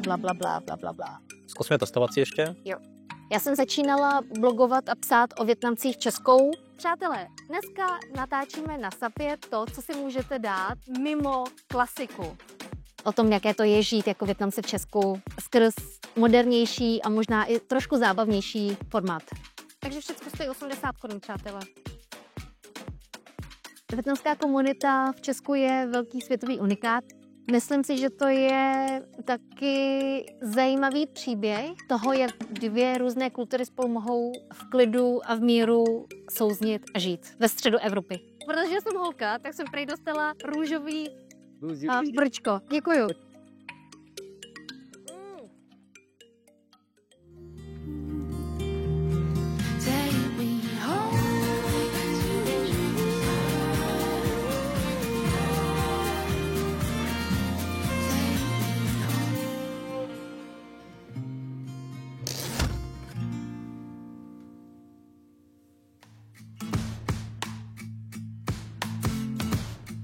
bla, bla, bla, bla, bla, bla. Zkusme testovat si ještě. Jo. Já jsem začínala blogovat a psát o Vietnamcích českou. Přátelé, dneska natáčíme na Sapě to, co si můžete dát mimo klasiku. O tom, jaké to je žít jako Vietnamci v Česku skrz modernější a možná i trošku zábavnější formát. Takže všechno stojí 80 korun, přátelé. Vietnamská komunita v Česku je velký světový unikát. Myslím si, že to je taky zajímavý příběh toho, jak dvě různé kultury spolu mohou v klidu a v míru souznit a žít ve středu Evropy. Protože jsem holka, tak jsem prej dostala růžový brčko. Děkuju.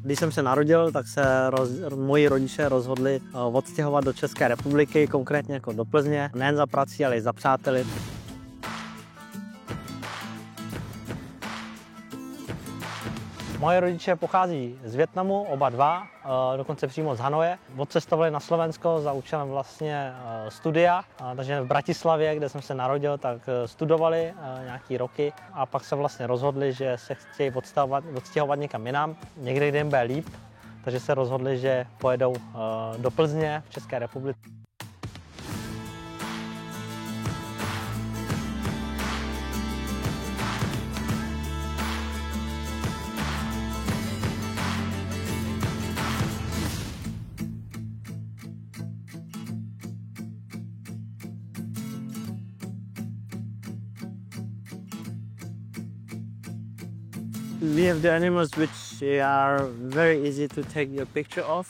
Když jsem se narodil, tak se moji rodiče rozhodli odstěhovat do České republiky, konkrétně jako do Plzně, nejen za prací, ale i za přáteli. Moje rodiče pochází z Vietnamu, oba dva, dokonce přímo z Hanoje. Odcestovali na Slovensko za účelem vlastně studia, takže v Bratislavě, kde jsem se narodil, tak studovali nějaký roky a pak se vlastně rozhodli, že se chtějí odstěhovat někam jinam, někde, kde jim bude líp, takže se rozhodli, že pojedou do Plzně v České republice. We have the animals which are very easy to take your picture of,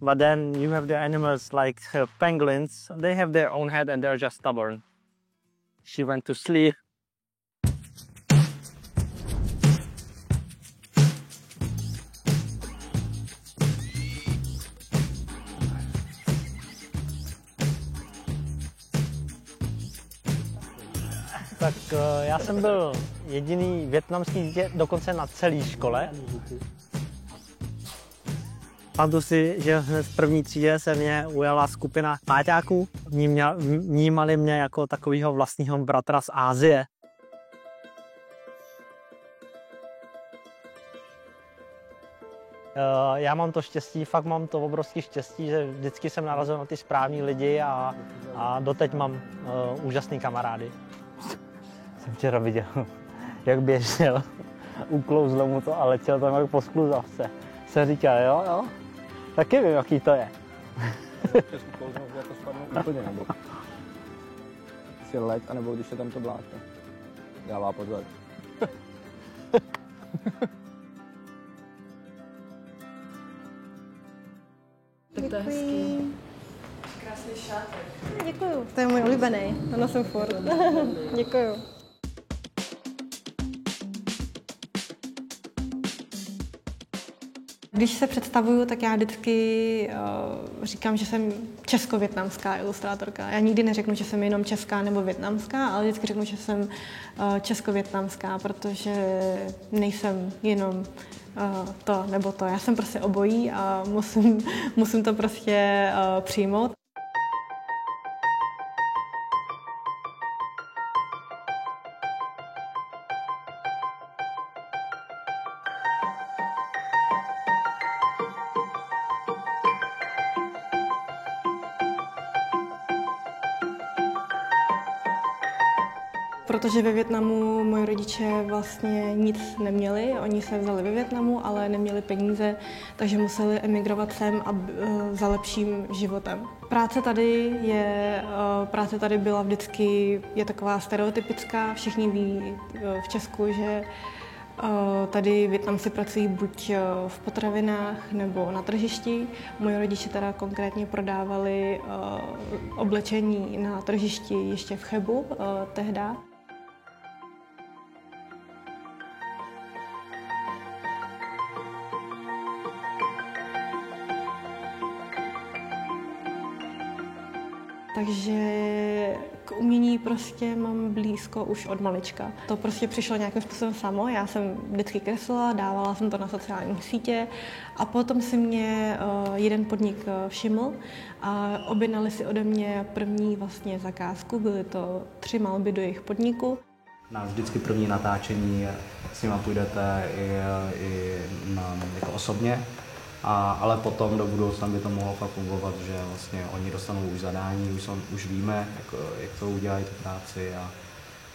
but then you have the animals like penguins. They have their own head and they're just stubborn. She went to sleep. Tak já jsem byl jediný vietnamský dítě dokonce na celé škole. Pamatuju si, že hned v první třídě se mě ujala skupina páťáků. Vnímali mě jako takového vlastního bratra z Asie. Já mám to štěstí, fakt mám to obrovské štěstí, že vždycky jsem narazil na ty správní lidi a doteď mám úžasný kamarády. Jsem včera viděl, jak běžel, uklouzlo mu to a letěl tam jak po skluzavce. Jsem říkal, jo, taky vím, jaký to je. Uklouznout, jako spadnou úplně na bok. Si let, anebo když je tam to bláto. Dává pozor. Tak to je hezký. Krásný šátek. Děkuju. To je můj oblíbený. To nosím furt. Děkuju. Když se představuju, tak já vždycky říkám, že jsem česko-vietnamská ilustrátorka. Já nikdy neřeknu, že jsem jenom česká nebo vietnamská, ale vždycky řeknu, že jsem česko-vietnamská, protože nejsem jenom to nebo to. Já jsem prostě obojí a musím to prostě přijmout. Protože ve Vietnamu moji rodiče vlastně nic neměli, oni se vzali ve Vietnamu, ale neměli peníze, takže museli emigrovat sem za lepším životem. Práce tady byla vždycky, je taková stereotypická, všichni ví v Česku, že tady Vietnamci pracují buď v potravinách nebo na tržišti. Moji rodiče teda konkrétně prodávali oblečení na tržišti ještě v Chebu tehda. Takže k umění prostě mám blízko už od malička. To prostě přišlo nějakým způsobem samo. Já jsem vždycky kreslila, dávala jsem to na sociální sítě a potom si mě jeden podnik všiml a objednali si ode mě první vlastně zakázku. Byly to 3 malby do jejich podniku. Na vždycky první natáčení s nima půjdete i jako osobně, ale potom do budoucna by to mohlo fakt fungovat, že vlastně oni dostanou už zadání, už víme, jak to udělají tu práci a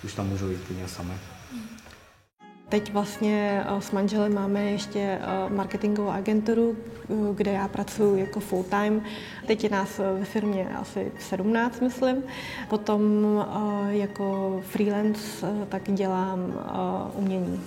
už tam můžou jít klidně sami. Teď vlastně s manželem máme ještě marketingovou agenturu, kde já pracuji jako full time. Teď je nás ve firmě asi 17, myslím. Potom jako freelance tak dělám umění.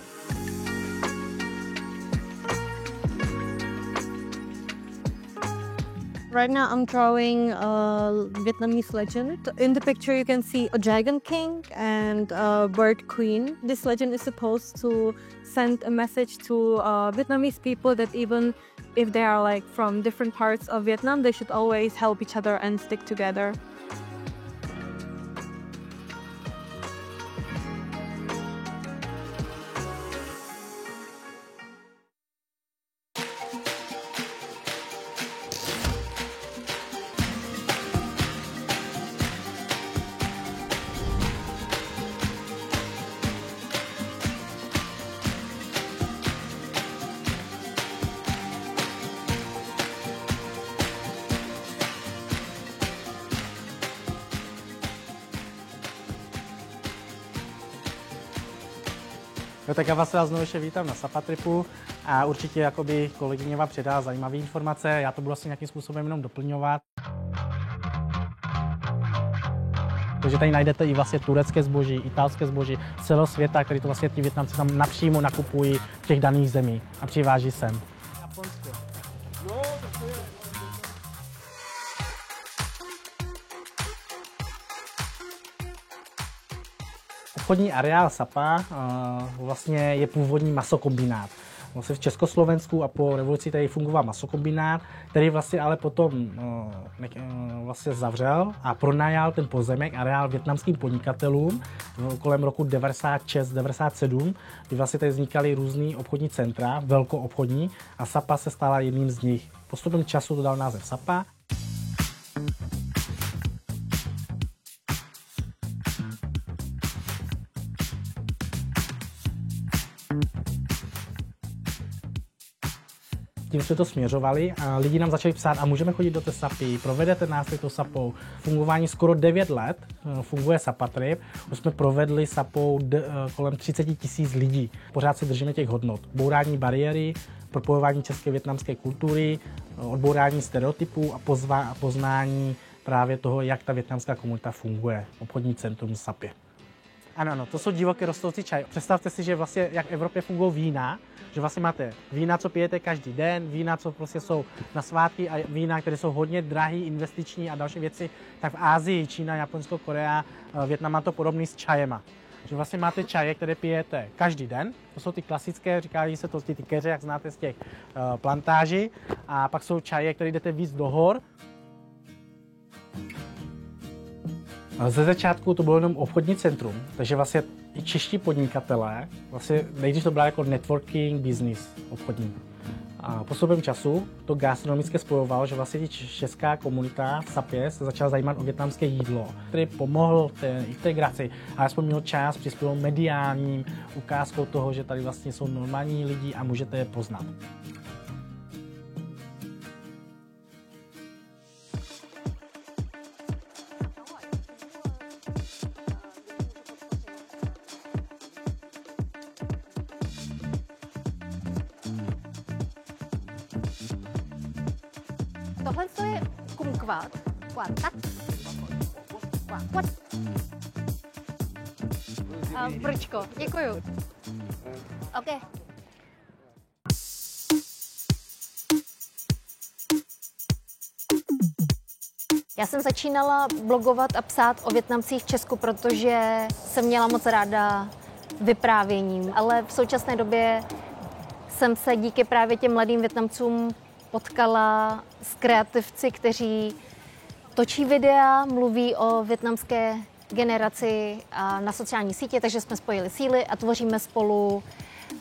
Right now I'm drawing a Vietnamese legend. In the picture you can see a dragon king and a bird queen. This legend is supposed to send a message to Vietnamese people that even if they are like from different parts of Vietnam, they should always help each other and stick together. No, tak já vás znovu ještě vítám na Sapatripu a určitě jakoby kolegyně vám předá zajímavé informace, já to budu asi nějakým způsobem jenom doplňovat. Takže tady najdete i vlastně turecké zboží, italské zboží z celého světa, který to vlastně ti Vietnamci tam napřímo nakupují v těch daných zemích a přiváží sem. Obchodní areál Sapa vlastně je původní masokombinát. Vlastně v Československu a po revoluci tady fungoval masokombinát, který vlastně ale potom vlastně zavřel a pronajal ten pozemek areál vietnamským podnikatelům kolem roku 96-97, kdy vlastně tady vznikaly různý obchodní centra, velkoobchodní, a Sapa se stala jedním z nich. Postupem času to dal název Sapa. Tím jsme to směřovali a lidi nám začali psát, a můžeme chodit do té Sapy, provedete nás tou Sapou. Fungování skoro 9 let funguje Sapatrip, už jsme provedli Sapou kolem 30 000 lidí. Pořád si držíme těch hodnot. Bourání bariéry, propojování české vietnamské kultury, odbourání stereotypů a poznání právě toho, jak ta vietnamská komunita funguje. Obchodní centrum Sapy. Ano, to jsou divoké rostoucí čaj. Představte si, že vlastně jak v Evropě fungují vína, že vlastně máte vína, co pijete každý den, vína, co prostě jsou na svátky, a vína, které jsou hodně drahý, investiční a další věci, tak v Asii, Čína, Japonsko, Korea, Vietnam má to podobný s čajema. Že vlastně máte čaje, které pijete každý den, to jsou ty klasické, říkají se to ty keře, jak znáte z těch plantáží, a pak jsou čaje, které jdete víc do hor. Ze začátku to bylo jenom obchodní centrum, takže vlastně i čeští podnikatelé, vlastně nejdřív to bylo jako networking business obchodní. A postupem času to gastronomické spojovalo, že vlastně česká komunita v Sapě se začala zajímat o vietnamské jídlo, který pomohl té integraci, a aspoň měl čas, přispěl mediálním ukázkou toho, že tady vlastně jsou normální lidi a můžete je poznat. Tohle je kumquat. Quat. Brčko, děkuju. OK. Já jsem začínala blogovat a psát o Vietnamcích v Česku, protože jsem měla moc ráda vyprávěním, ale v současné době jsem se díky právě těm mladým Vietnamcům potkala s kreativci, kteří točí videa, mluví o vietnamské generaci na sociální sítě, takže jsme spojili síly a tvoříme spolu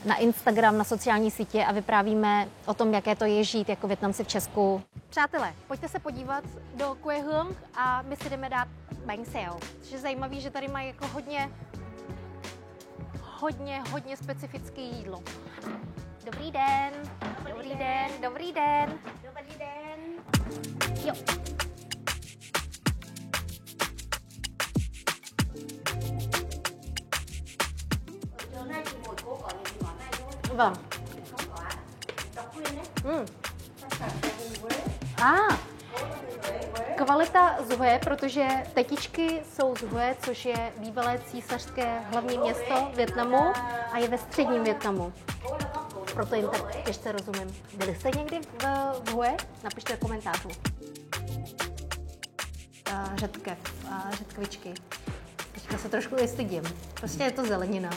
na Instagram, na sociální sítě a vyprávíme o tom, jaké to je žít jako Vietnamci v Česku. Přátelé, pojďte se podívat do Quê Hương a my si jdeme dát bánh xèo. Což je zajímavé, že tady mají jako hodně specifické jídlo. Dobrý den. Dobrý den. Dobrý den. Dobrý den. Jo. Vâng. Kvalita z Hue, protože tetičky jsou z Hue, což je bývalé císařské hlavní město Vietnamu a je ve středním Vietnamu. Proto jim tak těžce rozumím. Byli jste někdy v Hue? Napište v komentářů. Řetkvičky. Teďka se trošku i stydím. Prostě je to zelenina.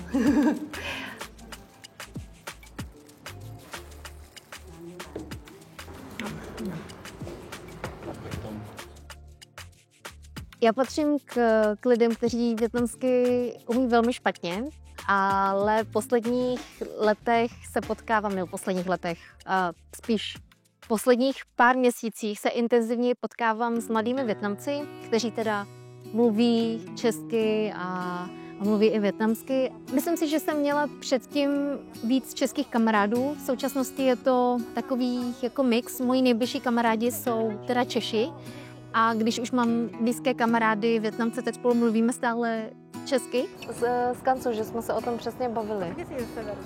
Já patřím k lidem, kteří vietnamsky umí velmi špatně, ale v posledních letech se potkávám, spíš v posledních pár měsících se intenzivně potkávám s mladými Vietnamci, kteří teda mluví česky a mluví i vietnamsky. Myslím si, že jsem měla předtím víc českých kamarádů. V současnosti je to takový jako mix. Moji nejbližší kamarádi jsou teda Češi. A když už mám blízké kamarády Vietnamce, tak spolu mluvíme stále česky. S Kancou, že jsme se o tom přesně bavili. Taky jsi ze severu.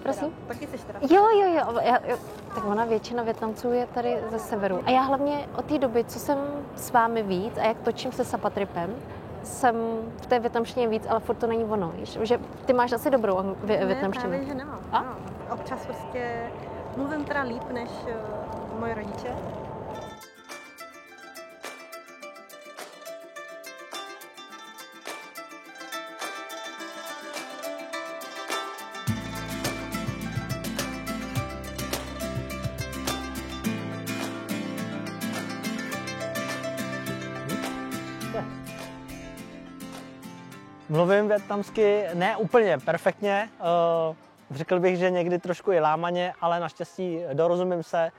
Prosím? Taky jsi teda. Jo. Tak ona většina Vietnamců je tady ze severu. A já hlavně od té doby, co jsem s vámi víc a jak točím se Sapatripem, jsem v té vietnamštině víc, ale furt to není ono, víš? Že ty máš asi dobrou vietnamštinu. Ne, právě, že nemám. No. Občas prostě mluvím teda líp než moje rodiče. Mluvím vietnamsky ne úplně perfektně, řekl bych, že někdy trošku i lámaně, ale naštěstí dorozumím se,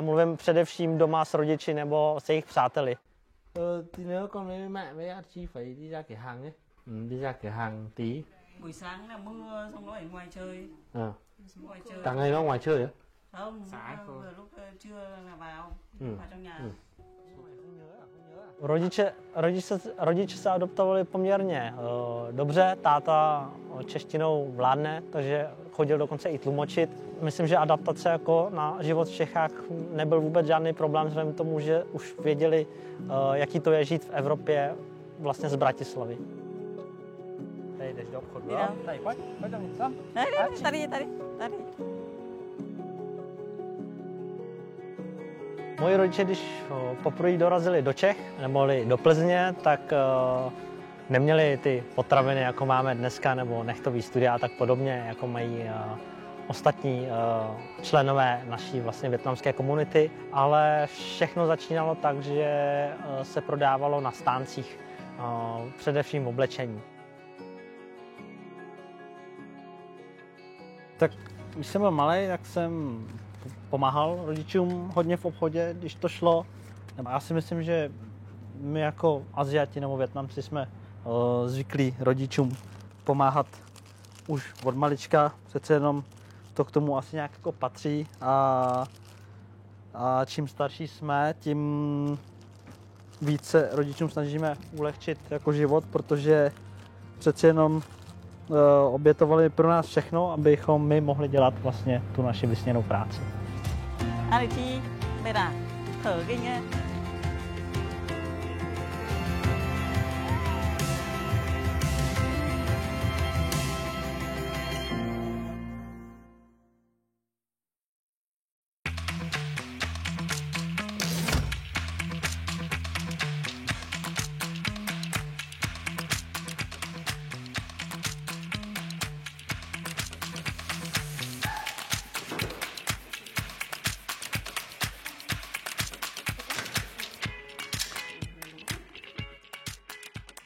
mluvím především doma s rodiči nebo s jejich přáteli. Tí nữa con với mẹ với Archie phải đi ra cửa hàng ấy, đi ra cửa hàng tí. Buổi sáng là mưa xong nó ở ngoài chơi. Ngoài chơi. Cả ngày nó ngoài chơi á? Không, vừa lúc trưa là vào trong nhà. Rodiče se adoptovali poměrně dobře, táta češtinou vládne, takže chodil dokonce i tlumočit. Myslím, že adaptace jako na život v Čechách nebyl vůbec žádný problém, vzhledem k tomu, že už věděli, jaký to je žít v Evropě vlastně z Bratislavy. Tady jdeš do obchodu, jo? Tady, pojď do mě, tam. Tady. Moji rodiče, když poprvé dorazili do Čech, neboli do Plzně, tak neměli ty potraviny, jako máme dneska, nebo nechtový studia a tak podobně, jako mají ostatní členové naší vlastně vietnamské komunity, ale všechno začínalo tak, že se prodávalo na stáncích, především oblečení. Tak když jsem byl malý, tak jsem pomáhal rodičům hodně v obchodě, když to šlo. Já si myslím, že my jako Aziati nebo Vietnamci jsme zvyklí rodičům pomáhat už od malička. Přece jenom to k tomu asi nějak jako patří a čím starší jsme, tím více rodičům snažíme ulehčit jako život, protože přece jenom obětovali pro nás všechno, abychom my mohli dělat vlastně tu naši vysněnou práci. Archie, mệt à? Thở kinh nhé.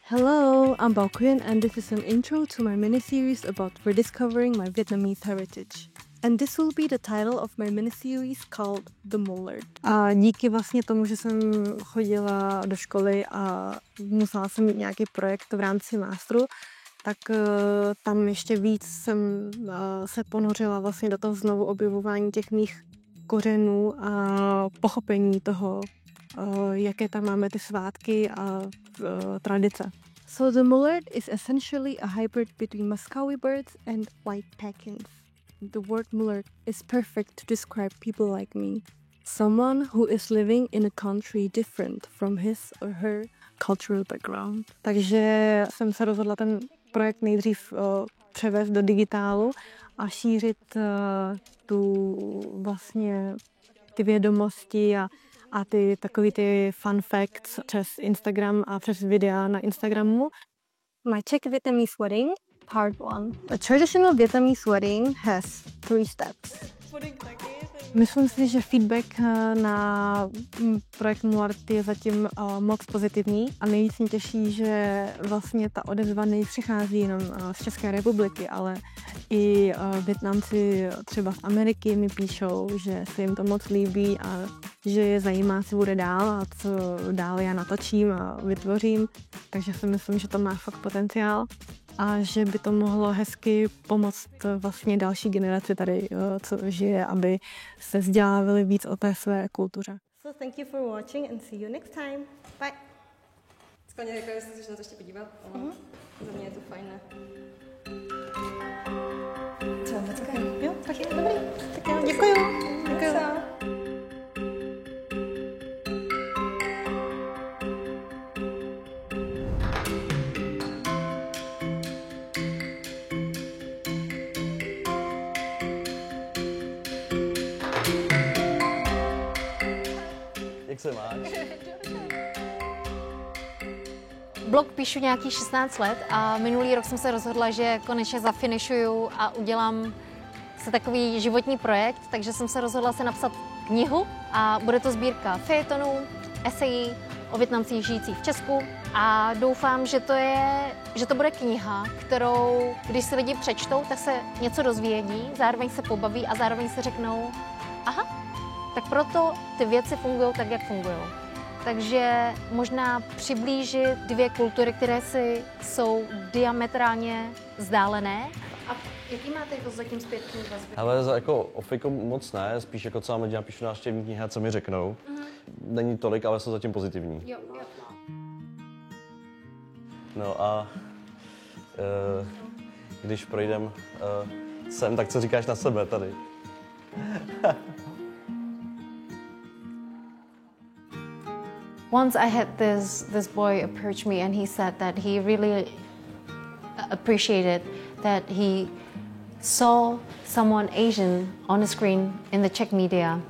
Hello, I'm Bao Quyên and this is an intro to my mini-series about rediscovering my Vietnamese heritage. And this will be the title of my mini-series called The Mullard. A díky vlastně tomu, že jsem chodila do školy a musela jsem mít nějaký projekt v rámci masteru, tak tam ještě víc jsem se ponořila vlastně do toho znovu objevování těch mých kořenů a pochopení toho, jaké tam máme ty svátky a tradice. So the mullard is essentially a hybrid between Muscovy birds and white Pekins. The word mullard is perfect to describe people like me. Someone who is living in a country different from his or her cultural background. Takže jsem se rozhodla ten projekt nejdřív převést do digitálu a šířit ty vědomosti a ty takový ty fun facts přes Instagram a přes videa na Instagramu. My Czech Vietnamese wedding, part 1. A traditional Vietnamese wedding has 3 steps. Myslím si, že feedback na projekt Mullard je zatím moc pozitivní a nejvíc mě těší, že vlastně ta odezva nepřichází jenom z České republiky, ale i Vietnamci třeba z Ameriky mi píšou, že se jim to moc líbí a že je zajímá, co bude dál a co dál já natočím a vytvořím. Takže si myslím, že to má fakt potenciál a že by to mohlo hezky pomoct vlastně další generaci tady, co žije, aby se vzdělávali víc o té své kultuře. So thank you for watching and see you next time. Bye. Skvěle, jako jestli chceš na to ještě podívat. Za mě je to fajn, ne? Třeba moc krát. Jo, tak je dobrý. Tak jo, děkuju. Děkuju. Jak se máš? Blog píšu nějakých 16 let a minulý rok jsem se rozhodla, že konečně zafinišuju a udělám se takový životní projekt, takže jsem se rozhodla se napsat knihu a bude to sbírka fejetonů, esejí o Vietnamcích žijících v Česku a doufám, že to bude kniha, kterou, když si lidi přečtou, tak se něco dozvědí, zároveň se pobaví a zároveň se řeknou, aha, tak proto ty věci fungují tak, jak fungují. Takže možná přiblížit 2 kultury, které jsou diametrálně vzdálené. A jaký máte jako zatím zpětný vazby? Ale jako ofiko moc ne, spíš jako co mám lidi napíšu návštěvní knihy a co mi řeknou. Není tolik, ale jsou zatím pozitivní. Jo. No a když projdem sem, tak co říkáš na sebe tady? Once I had this boy approach me and he said that he really appreciated that he saw someone Asian on a screen in the Czech media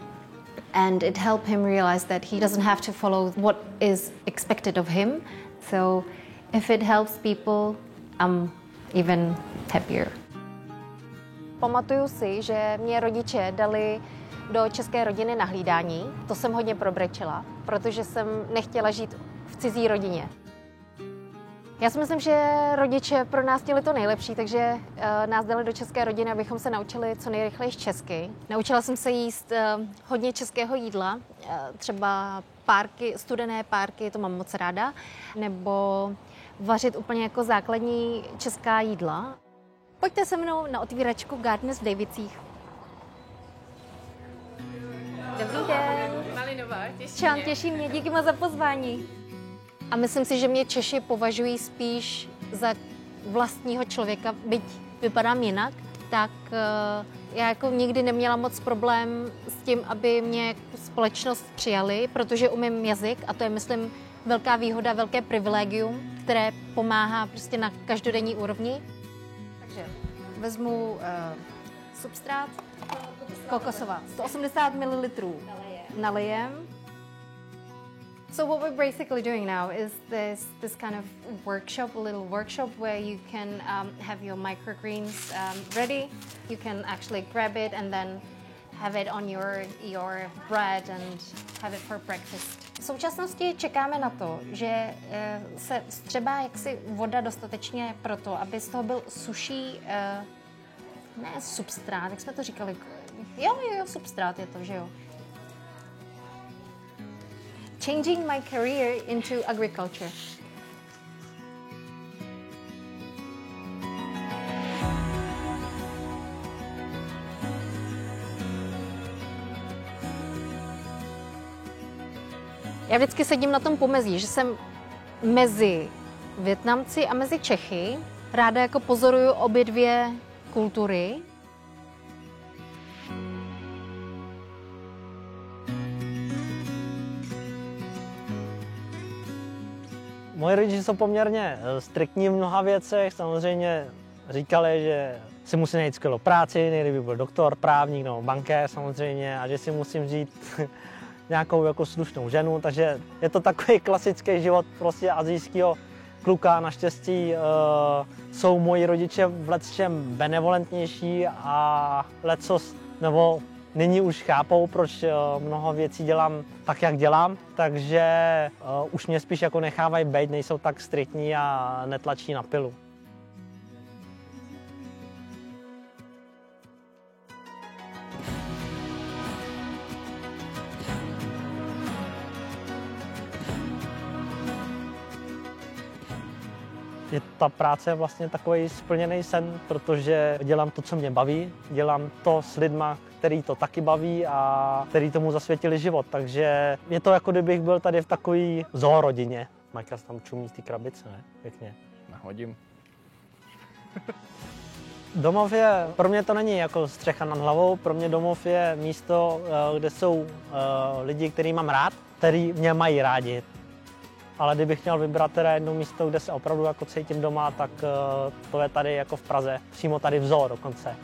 and it helped him realize that he doesn't have to follow what is expected of him. So if it helps people, I'm even happier. Pamatuju si, že mě rodiče dali do české rodiny na hlídání. To jsem hodně probrečela, protože jsem nechtěla žít v cizí rodině. Já si myslím, že rodiče pro nás chtěli to nejlepší, takže nás dali do české rodiny, abychom se naučili co nejrychleji česky. Naučila jsem se jíst hodně českého jídla, třeba studené párky, to mám moc ráda, nebo vařit úplně jako základní česká jídla. Pojďte se mnou na otvíračku Gardens v Davicích. Dobrý den. Malinová, těší Čau, těší mě, díky moc za pozvání. A myslím si, že mě Češi považují spíš za vlastního člověka, byť vypadám jinak, tak já jako nikdy neměla moc problém s tím, aby mě společnost přijali, protože umím jazyk a to je, myslím, velká výhoda, velké privilegium, které pomáhá prostě na každodenní úrovni. Takže vezmu substrát, kokosová, 180 ml nalijem. So what we're basically doing now is this kind of workshop, a little workshop where you can have your microgreens ready. You can actually grab it and then have it on your bread and have it for breakfast. V současnosti čekáme na to, že se vstřebá jaksi voda dostatečně pro to, aby z toho byl suší, ne substrát, jak jsme to říkali, jo, substrát je to, že jo. Changing my career into agriculture. Já vždycky sedím na tom pomezí, že jsem mezi Vietnamci a mezi Čechy. Ráda jako pozoruju obě dvě kultury. Moji rodiče jsou poměrně striktní v mnoha věcech. Samozřejmě říkali, že si musím najít skvělou práci, nejlíp by byl doktor, právník nebo bankér samozřejmě, a že si musím vzít nějakou jako slušnou ženu, takže je to takový klasický život prostě asijského kluka. Naštěstí jsou moji rodiče v lecčem benevolentnější a lecos, nebo nyní už chápou, proč mnoho věcí dělám tak, jak dělám, takže už mě spíš jako nechávají bejt, nejsou tak striktní a netlačí na pilu. Ta práce je vlastně takový splněný sen, protože dělám to, co mě baví, dělám to s lidma, který to taky baví a který tomu zasvětili život, takže je to jako kdybych byl tady v takové zoorodině. Majka tam čumí z té krabice, ne? Pěkně. Nahodím. Domov je, pro mě to není jako střecha nad hlavou, pro mě domov je místo, kde jsou lidi, který mám rád, který mě mají rádi. Ale kdybych měl vybrat teda jedno místo, kde se opravdu jako cítím doma, tak to je tady jako v Praze, přímo tady v zoo dokonce.